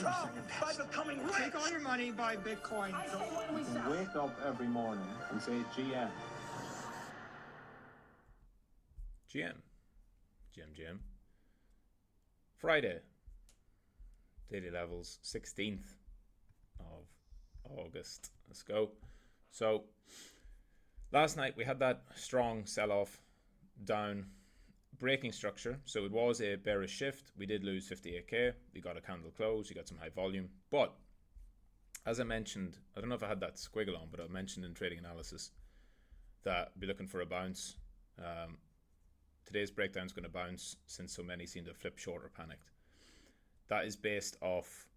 by becoming rich. Take all your money, buy Bitcoin. I say when we sell. Wake up every morning and say GM. GM. Friday. Daily levels, 16th of August. Let's go. So, last night we had that strong sell-off down, breaking structure. So it was a bearish shift. We did lose 58k. We got a candle close. You got some high volume. But as I mentioned, I don't know if I had that squiggle on, but I mentioned in trading analysis that I'd be looking for a bounce. Today's breakdown is going to bounce since so many seem to have flipped short or panicked. That is based off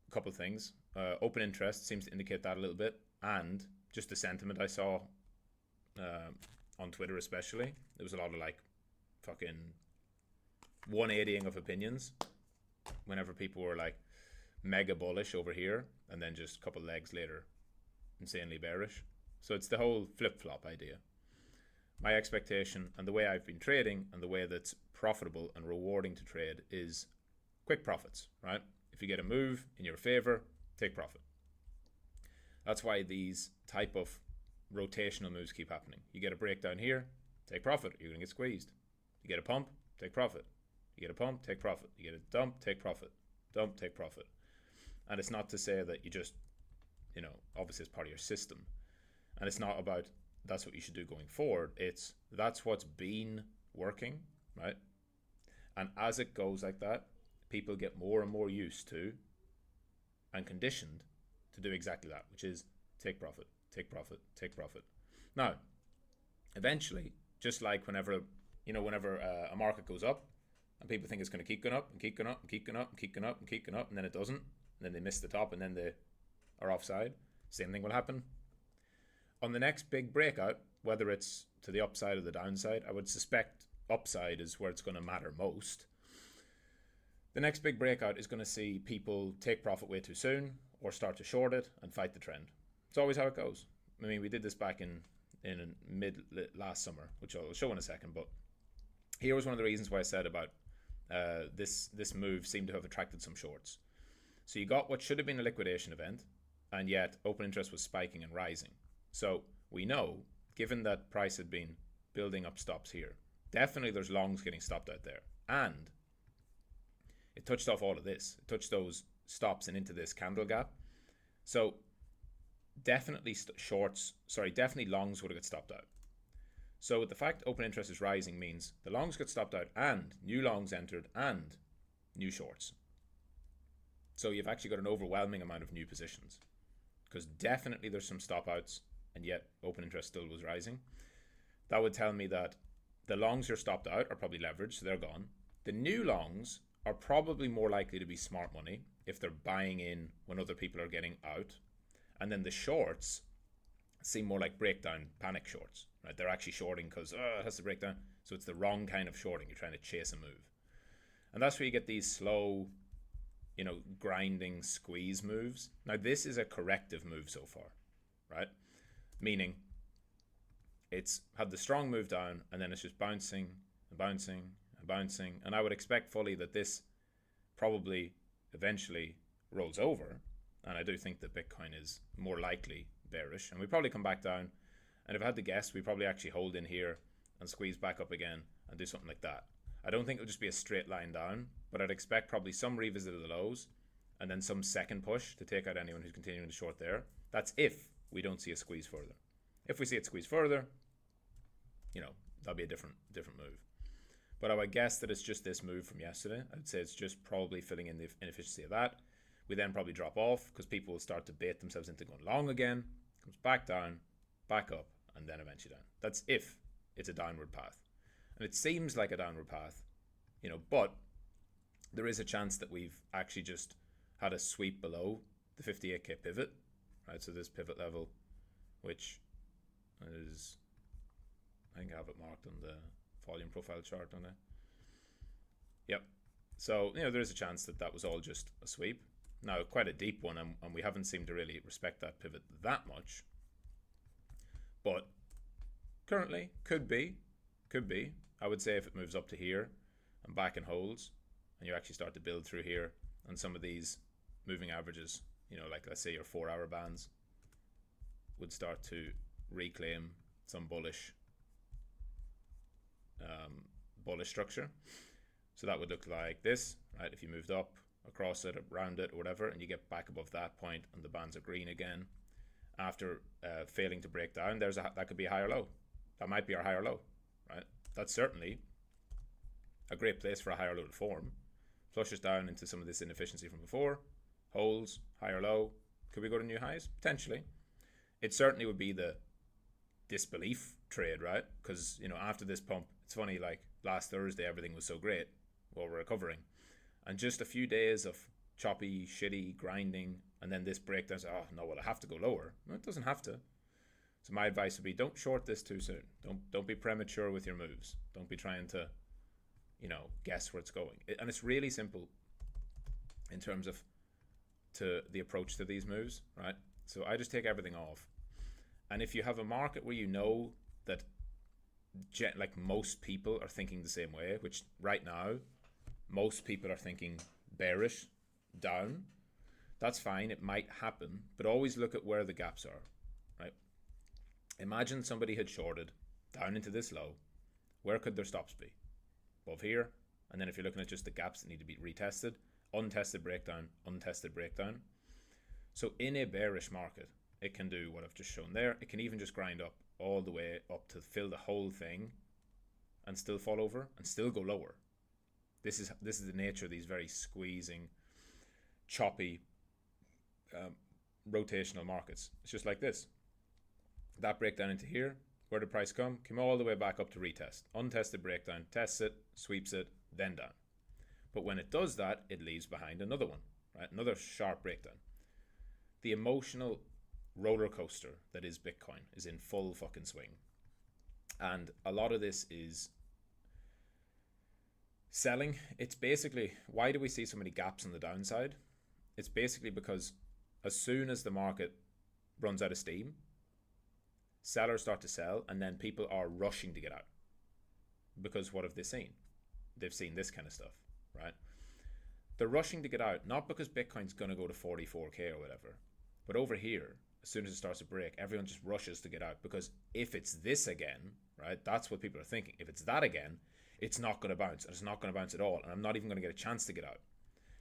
a couple of things. Open interest seems to indicate that a little bit, and just the sentiment I saw on Twitter especially. There was a lot of like fucking 180ing of opinions whenever people were like mega bullish over here and then just a couple legs later insanely bearish. So it's the whole flip-flop idea. My expectation and the way I've been trading and the way that's profitable and rewarding to trade is quick profits, right? If you get a move in your favor, take profit. That's why these type of rotational moves keep happening. You get a breakdown here, take profit, you're going to get squeezed. You get a pump, take profit. You get a pump, take profit. You get a dump, take profit. Dump, take profit. And it's not to say that you just, obviously it's part of your system. And it's not about that's what you should do going forward. It's that's what's been working, right? And as it goes like that, people get more and more used to and conditioned to do exactly that, which is take profit, take profit, take profit. Now, eventually, just like whenever a market goes up and people think it's going to keep going up and keep going up and keep going up and keep going up and keep going up, and then it doesn't, and then they miss the top and then they are offside, same thing will happen. On the next big breakout, whether it's to the upside or the downside, I would suspect upside is where it's going to matter most. The next big breakout is going to see people take profit way too soon or start to short it and fight the trend. It's always how it goes. I mean, we did this back in mid last summer, which I'll show in a second, but here was one of the reasons why I said about this move seemed to have attracted some shorts. So you got what should have been a liquidation event, and yet open interest was spiking and rising. So we know, given that price had been building up stops here, definitely there's longs getting stopped out there. And it touched off all of this. It touched those stops and into this candle gap. So definitely definitely longs would have got stopped out. So the fact open interest is rising means the longs got stopped out and new longs entered and new shorts. So you've actually got an overwhelming amount of new positions because definitely there's some stop outs and yet open interest still was rising. That would tell me that the longs you're stopped out are probably leveraged, so they're gone. The new longs are probably more likely to be smart money if they're buying in when other people are getting out. And then the shorts seem more like breakdown panic shorts, right? They're actually shorting because it has to break down. So it's the wrong kind of shorting. You're trying to chase a move. And that's where you get these slow, grinding squeeze moves. Now, this is a corrective move so far, right? Meaning it's had the strong move down and then it's just bouncing and bouncing and bouncing. And I would expect fully that this probably eventually rolls over. And I do think that Bitcoin is more likely bearish. And we probably come back down. And if I had to guess, we probably actually hold in here and squeeze back up again and do something like that. I don't think it'll just be a straight line down, but I'd expect probably some revisit of the lows and then some second push to take out anyone who's continuing to short there. That's if we don't see a squeeze further. If we see it squeeze further, that'll be a different move. But I would guess that it's just this move from yesterday. I'd say it's just probably filling in the inefficiency of that. We then probably drop off because people will start to bait themselves into going long again. Comes back down, back up, and then eventually down. That's if it's a downward path. And it seems like a downward path, but there is a chance that we've actually just had a sweep below the 58k pivot, right? So this pivot level, which is, I think I have it marked on the volume profile chart on it. Yep. So, there is a chance that that was all just a sweep. Now, quite a deep one, and we haven't seemed to really respect that pivot that much. But currently, could be. I would say if it moves up to here and back and holds, and you actually start to build through here, and some of these moving averages, like let's say your 4-hour bands would start to reclaim some bullish structure. So that would look like this, right? If you moved up, across it, around it, or whatever, and you get back above that point and the bands are green again, after failing to break down, that could be a higher low. That might be our higher low, right? That's certainly a great place for a higher low to form. Flushes down into some of this inefficiency from before, holds, higher low. Could we go to new highs? Potentially. It certainly would be the disbelief trade, right? Because, after this pump, it's funny, like last Thursday, everything was so great while we're recovering. And just a few days of choppy, shitty, grinding, and then this breakdown, oh, no, well, I have to go lower. No, it doesn't have to. So my advice would be, don't short this too soon. Don't be premature with your moves. Don't be trying to, guess where it's going. And it's really simple in terms of the approach to these moves, right? So I just take everything off. And if you have a market where you know that like most people are thinking the same way, which right now, most people are thinking bearish, down, that's fine. It might happen, but always look at where the gaps are, right? Imagine somebody had shorted down into this low. Where could their stops be? Above here. And then if you're looking at just the gaps that need to be retested, untested breakdown, untested breakdown. So in a bearish market, it can do what I've just shown there. It can even just grind up all the way up to fill the whole thing and still fall over and still go lower. This is the nature of these very squeezing, choppy, rotational markets. It's just like this. That breakdown into here, where did price come? Came all the way back up to retest. Untested breakdown, tests it, sweeps it, then down. But when it does that, it leaves behind another one, right? Another sharp breakdown. The emotional roller coaster that is Bitcoin is in full fucking swing. And a lot of this is selling. It's basically, why do we see so many gaps on the downside? It's basically because as soon as the market runs out of steam, sellers start to sell, and then people are rushing to get out. Because what have they seen? They've seen this kind of stuff, right? They're rushing to get out, not because Bitcoin's going to go to 44k or whatever, but over here, as soon as it starts to break, everyone just rushes to get out, because if it's this again, right, that's what people are thinking. If it's that again, it's not going to bounce, and it's not going to bounce at all, and I'm not even going to get a chance to get out.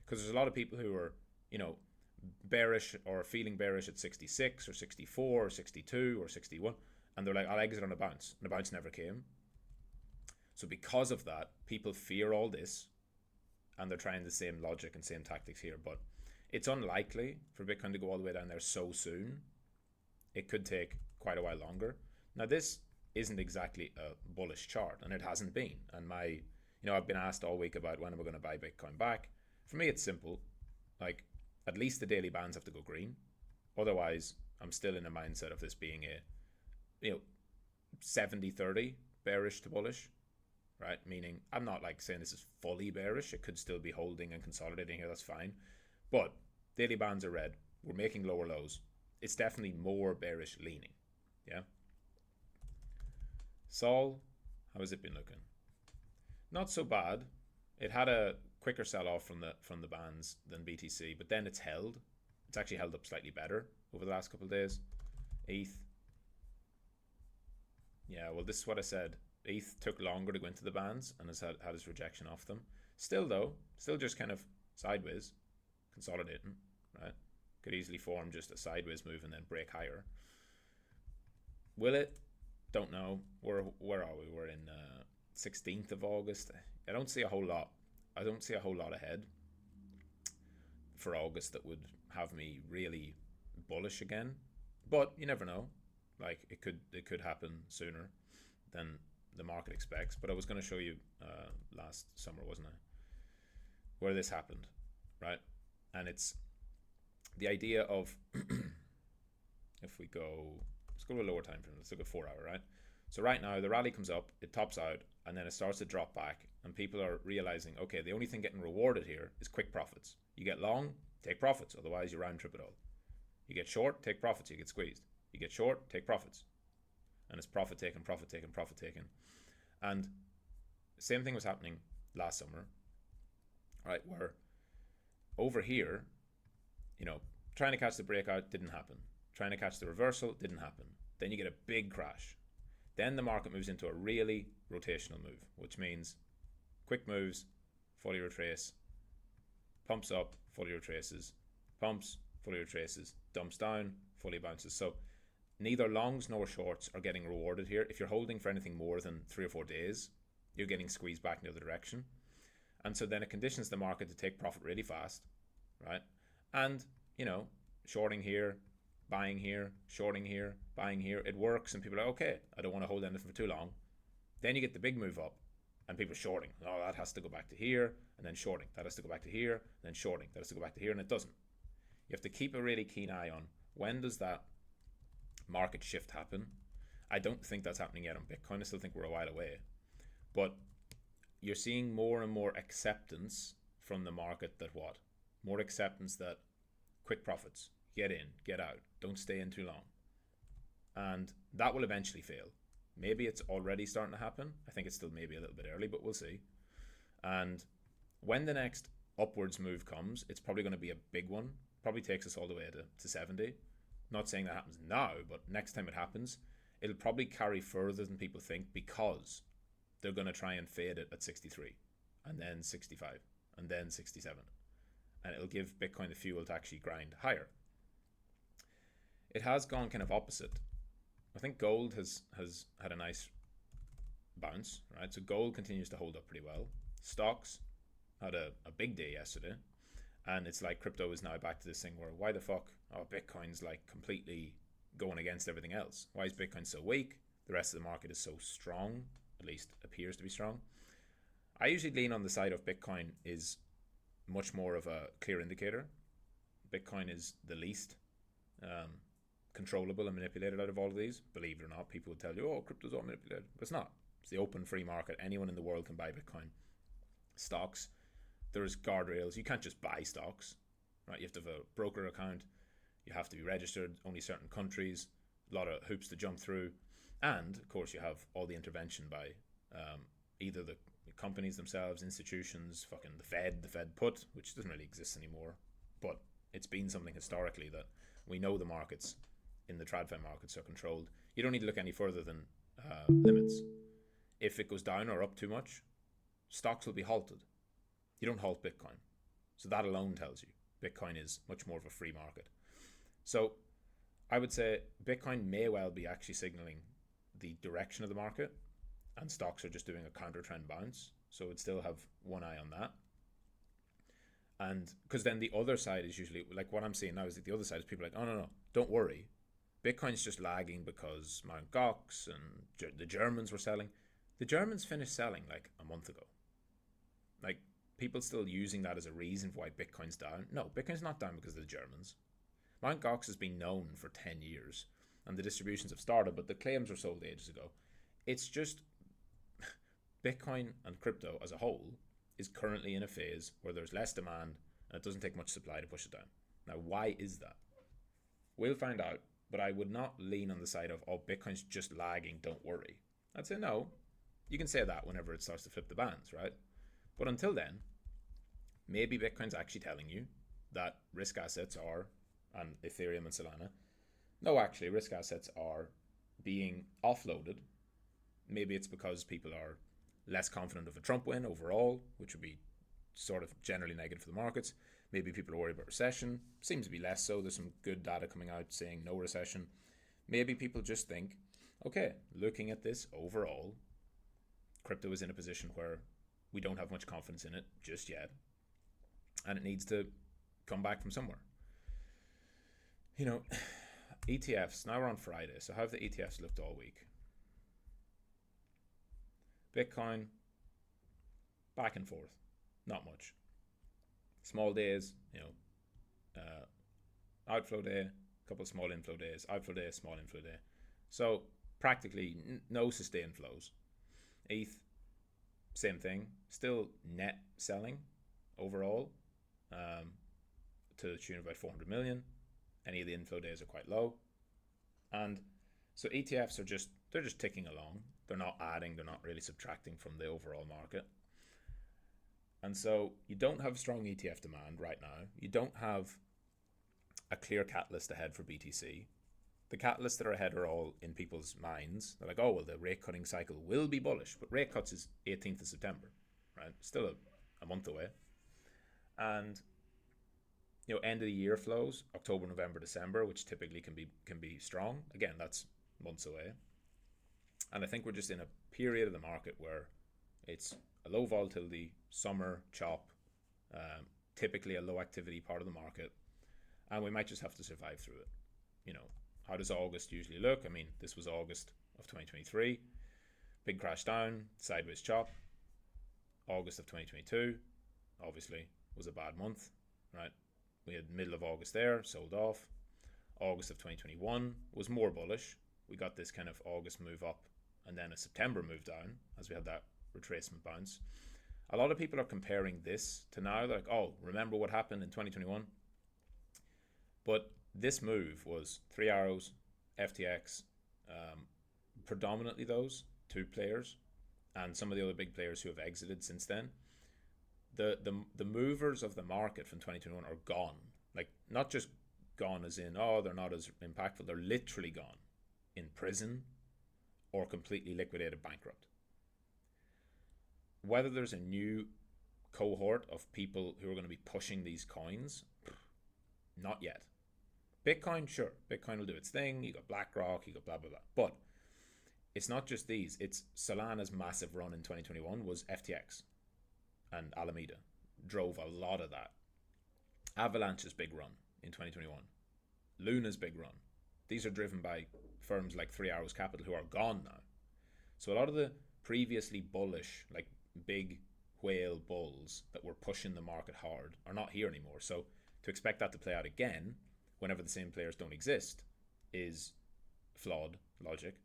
Because there's a lot of people who are, bearish or feeling bearish at 66 or 64 or 62 or 61, and they're like, I'll exit on a bounce, and the bounce never came. So because of that, people fear all this, and they're trying the same logic and same tactics here, but it's unlikely for Bitcoin to go all the way down there so soon. It could take quite a while longer. Now, this isn't exactly a bullish chart, and it hasn't been. And I've been asked all week about when am I going to buy Bitcoin back. For me, it's simple. Like, at least the daily bands have to go green. Otherwise, I'm still in a mindset of this being a, 70-30 bearish to bullish, right? Meaning, I'm not like saying this is fully bearish. It could still be holding and consolidating here. That's fine. But daily bands are red. We're making lower lows. It's definitely more bearish leaning. Yeah. Sol, how has it been looking? Not so bad. It had a quicker sell-off from the bands than BTC, but then it's held. It's actually held up slightly better over the last couple of days. ETH. Yeah, well, this is what I said. ETH took longer to go into the bands and has had his rejection off them. Still just kind of sideways, consolidating, right? Could easily form just a sideways move and then break higher. Will it? Don't know. Where are we? We're in 16th of August. I don't see a whole lot ahead for August that would have me really bullish again. But you never know. Like, it could happen sooner than the market expects. But I was going to show you last summer, wasn't I, where this happened, right? And it's the idea of if we go, let's go to a lower time frame. Let's look at 4 hour, right? So right now the rally comes up, it tops out, and then it starts to drop back, and people are realizing, okay, the only thing getting rewarded here is quick profits. You get long, take profits, otherwise you round trip it all. You get short, take profits, you get squeezed. You get short, take profits. And it's profit taken, profit taken, profit taken. And same thing was happening last summer, right? Where over here, trying to catch the breakout didn't happen. Trying to catch the reversal didn't happen. Then you get a big crash. Then the market moves into a really rotational move, which means quick moves, fully retrace, pumps up, fully retraces, pumps, fully retraces, dumps down, fully bounces. So neither longs nor shorts are getting rewarded here. If you're holding for anything more than 3 or 4 days, you're getting squeezed back in the other direction. And so then it conditions the market to take profit really fast, right? And, shorting here, buying here, shorting here, buying here, it works. And people are like, okay, I don't want to hold anything for too long. Then you get the big move up and people are shorting. Oh, that has to go back to here, and then shorting. That has to go back to here, and then shorting. That has to go back to here, and it doesn't. You have to keep a really keen eye on when does that market shift happen. I don't think that's happening yet on Bitcoin. I still think we're a while away. But you're seeing more and more acceptance from the market that what? More acceptance that quick profits, get in, get out, don't stay in too long. And that will eventually fail. Maybe it's already starting to happen. I think it's still maybe a little bit early, but we'll see. And when the next upwards move comes, it's probably going to be a big one. Probably takes us all the way to 70. Not saying that happens now, but next time it happens, it'll probably carry further than people think because they're going to try and fade it at 63 and then 65 and then 67. And it'll give Bitcoin the fuel to actually grind higher. It has gone kind of opposite. I think gold has had a nice bounce, right? So gold continues to hold up pretty well. Stocks had a big day yesterday. And it's like crypto is now back to this thing where why the fuck? Oh, Bitcoin's like completely going against everything else. Why is Bitcoin so weak? The rest of the market is so strong, at least appears to be strong. I usually lean on the side of Bitcoin is much more of a clear indicator. Bitcoin is the least controllable and manipulated out of all of these. Believe it or not, people would tell you, oh, crypto's all manipulated. But it's not. It's the open free market. Anyone in the world can buy Bitcoin. Stocks, there's guardrails. You can't just buy stocks, right? You have to have a broker account. You have to be registered, only certain countries, a lot of hoops to jump through. And, of course, you have all the intervention by either the companies themselves, institutions, fucking the Fed put, which doesn't really exist anymore. But it's been something historically that we know the markets in the TradFi markets are controlled. You don't need to look any further than limits. If it goes down or up too much, stocks will be halted. You don't halt Bitcoin. So that alone tells you Bitcoin is much more of a free market. So I would say Bitcoin may well be actually signaling the direction of the market and stocks are just doing a counter trend bounce. So it would still have one eye on that. And because then the other side is usually like what I'm seeing now is that the other side is people are like, oh, no, don't worry. Bitcoin's just lagging because Mt. Gox and the Germans were selling. The Germans finished selling like a month ago. Like people still using that as a reason for why Bitcoin's down. No, Bitcoin's not down because of the Germans. Mt. Gox has been known for 10 years and the distributions have started, but the claims were sold ages ago. It's just Bitcoin and crypto as a whole is currently in a phase where there's less demand and it doesn't take much supply to push it down. Now, why is that? We'll find out, but I would not lean on the side of, oh, Bitcoin's just lagging, don't worry. I'd say no. You can say that whenever it starts to flip the bands, right? But until then, maybe Bitcoin's actually telling you that risk assets are, and Ethereum and Solana, no, actually, risk assets are being offloaded. Maybe it's because people are less confident of a Trump win overall, which would be sort of generally negative for the markets. Maybe people are worried about recession. Seems to be less so. There's some good data coming out saying no recession. Maybe people just think, okay, looking at this overall, crypto is in a position where we don't have much confidence in it just yet, and it needs to come back from somewhere. ETFs, now we're on Friday, so how have the ETFs looked all week? Bitcoin, back and forth, not much. Small days, outflow day, a couple of small inflow days, outflow day, small inflow day. So practically no sustained flows. ETH, same thing, still net selling overall to the tune of about 400 million. Any of the inflow days are quite low. And so ETFs they're just ticking along. They're not adding, they're not really subtracting from the overall market. And so you don't have strong ETF demand right now. You don't have a clear catalyst ahead for BTC. The catalysts that are ahead are all in people's minds. They're like, oh, well, the rate cutting cycle will be bullish, but rate cuts is 18th of September, right? Still a month away. And, end of the year flows, October, November, December, which typically can be strong. Again, that's months away. And I think we're just in a period of the market where it's a low volatility, summer chop, typically a low activity part of the market, and we might just have to survive through it. How does August usually look? I mean, this was August of 2023, big crash down, sideways chop. August of 2022, obviously, was a bad month, right? We had middle of August there, sold off. August of 2021 was more bullish. We got this kind of August move up and then a September move down as we had that retracement bounce. A lot of people are comparing this to now. They're like, oh, remember what happened in 2021? But this move was 3 Arrows, FTX, predominantly those two players, and some of the other big players who have exited since then. The movers of the market from 2021 are gone. Like, not just gone as in, oh, they're not as impactful. They're literally gone. In prison or completely liquidated, bankrupt. Whether there's a new cohort of people who are going to be pushing these coins, not yet. Bitcoin, sure, Bitcoin will do its thing. You got BlackRock, you got blah, blah, blah. But it's not just these. It's Solana's massive run in 2021 was FTX and Alameda. Drove a lot of that. Avalanche's big run in 2021. Luna's big run. These are driven by firms like 3 Arrows Capital who are gone now. So a lot of the previously bullish, like big whale bulls that were pushing the market hard are not here anymore. So to expect that to play out again whenever the same players don't exist is flawed logic.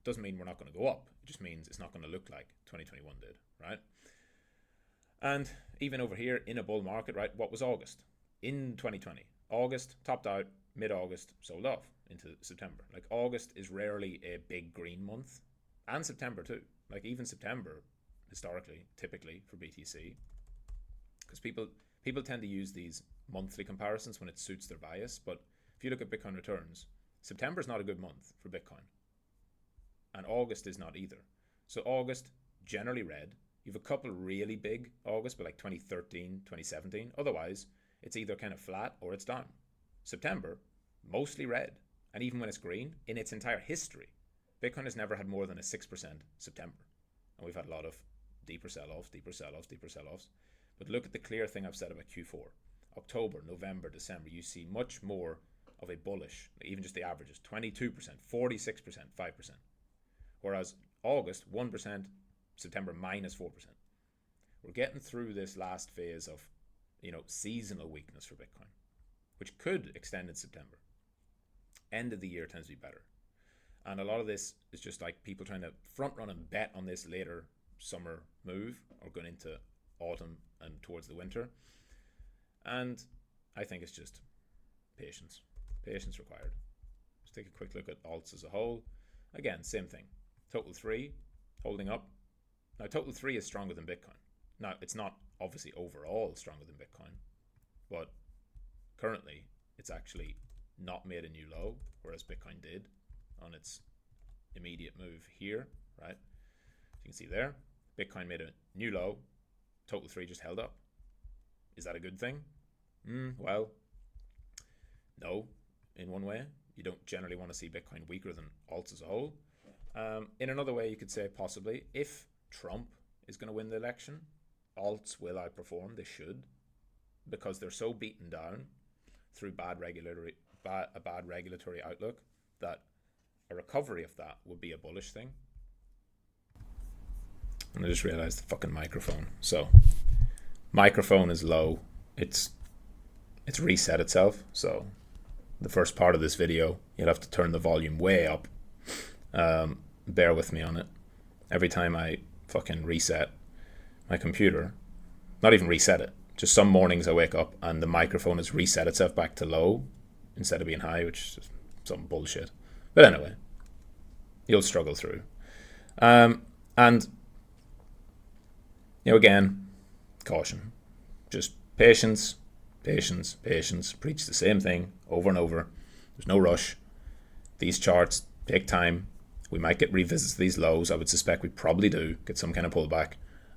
Doesn't mean we're not going to go up. It just means it's not going to look like 2021 did, right? And even over here in a bull market, right, what was August? In 2020, August topped out, mid-August sold off into September. Like, August is rarely a big green month, and September too. Like, even September, historically, typically for BTC, because people tend to use these monthly comparisons when it suits their bias. But if you look at Bitcoin returns, September is not a good month for Bitcoin, and August is not either. So August generally red. You have a couple really big August, but like 2013, 2017. Otherwise, it's either kind of flat or it's down. September, mostly red. And even when it's green, in its entire history, Bitcoin has never had more than a 6% September. And we've had a lot of deeper sell-offs, deeper sell-offs, deeper sell-offs. But look at the clear thing I've said about Q4. October, November, December, you see much more of a bullish, even just the averages, 22%, 46%, 5%. Whereas August, 1%, September, minus 4%. We're getting through this last phase of, seasonal weakness for Bitcoin, which could extend in September. End of the year tends to be better. And a lot of this is just like people trying to front run and bet on this later summer move or going into autumn and towards the winter. And I think it's just patience. Patience required. Let's take a quick look at alts as a whole. Again, same thing. Total 3 holding up. Now, Total 3 is stronger than Bitcoin. Now, it's not obviously overall stronger than Bitcoin, but currently it's actually not made a new low, whereas Bitcoin did on its immediate move here, right? So you can see there, Bitcoin made a new low, Total 3 just held up. Is that a good thing? Well, no, in one way. You don't generally want to see Bitcoin weaker than alts as a whole. In another way, you could say possibly, if Trump is going to win the election, alts will outperform. They should, because they're so beaten down through a bad regulatory outlook that a recovery of that would be a bullish thing. And I just realized the fucking microphone. So microphone is low. It's reset itself. So the first part of this video, you'll have to turn the volume way up. Bear with me on it. Every time I fucking reset my computer, not even reset it, just some mornings I wake up and the microphone has reset itself back to low instead of being high, which is some bullshit. But anyway, you'll struggle through. And, again, caution. Just patience, patience, patience. Preach the same thing over and over. There's no rush. These charts take time. We might get revisits to these lows. I would suspect we probably do get some kind of pullback,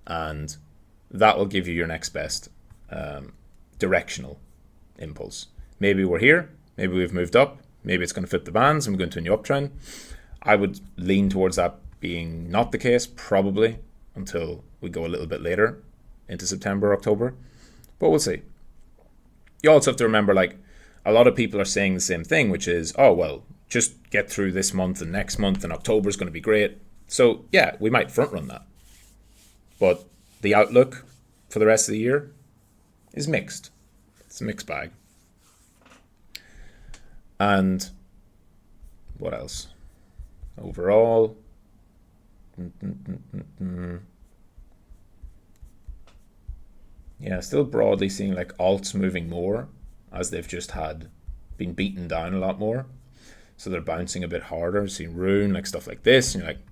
and that will give you your next best directional impulse. Maybe we're here. Maybe we've moved up. Maybe it's going to fit the bands and we're going to a new uptrend. I would lean towards that being not the case, probably, until we go a little bit later into September, October. But we'll see. You also have to remember, like, a lot of people are saying the same thing, which is, oh, well, just get through this month and next month and October is going to be great. So, yeah, we might front run that. But the outlook for the rest of the year is mixed. It's a mixed bag. And what else? Overall, yeah, still broadly seeing like alts moving more as they've just been beaten down a lot more. So they're bouncing a bit harder. Seeing Rune, like stuff like this. And you're like,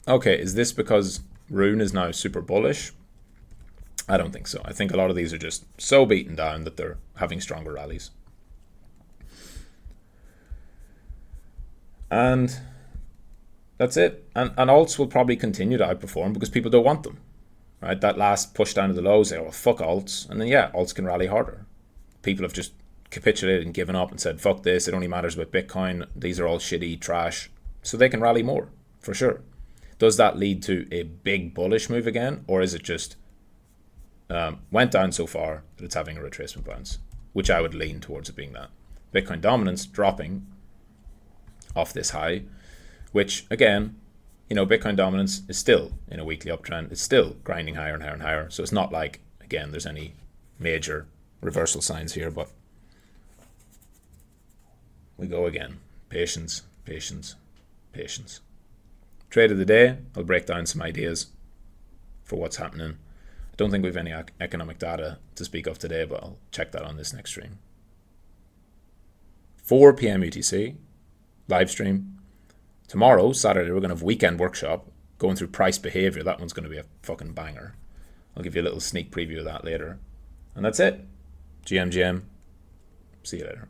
okay, is this because Rune is now super bullish? I don't think so. I think a lot of these are just so beaten down that they're having stronger rallies. And that's it. And alts will probably continue to outperform because people don't want them. Right? That last push down to the lows, they go, well, fuck alts. And then, yeah, alts can rally harder. People have just capitulated and given up and said, fuck this, it only matters about Bitcoin. These are all shitty trash. So they can rally more, for sure. Does that lead to a big bullish move again? Or is it just went down so far that it's having a retracement bounce? Which I would lean towards it being that. Bitcoin dominance dropping off this high, which again, you know, Bitcoin dominance is still in a weekly uptrend. It's still grinding higher and higher and higher. So it's not like, again, there's any major reversal signs here, but we go again. Patience, patience, patience. Trade of the day, I'll break down some ideas for what's happening. I don't think we have any economic data to speak of today, but I'll check that on this next stream. 4 p.m. UTC, live stream. Tomorrow, Saturday, we're going to have weekend workshop going through price behavior. That one's going to be a fucking banger. I'll give you a little sneak preview of that later. And that's it. GM. See you later.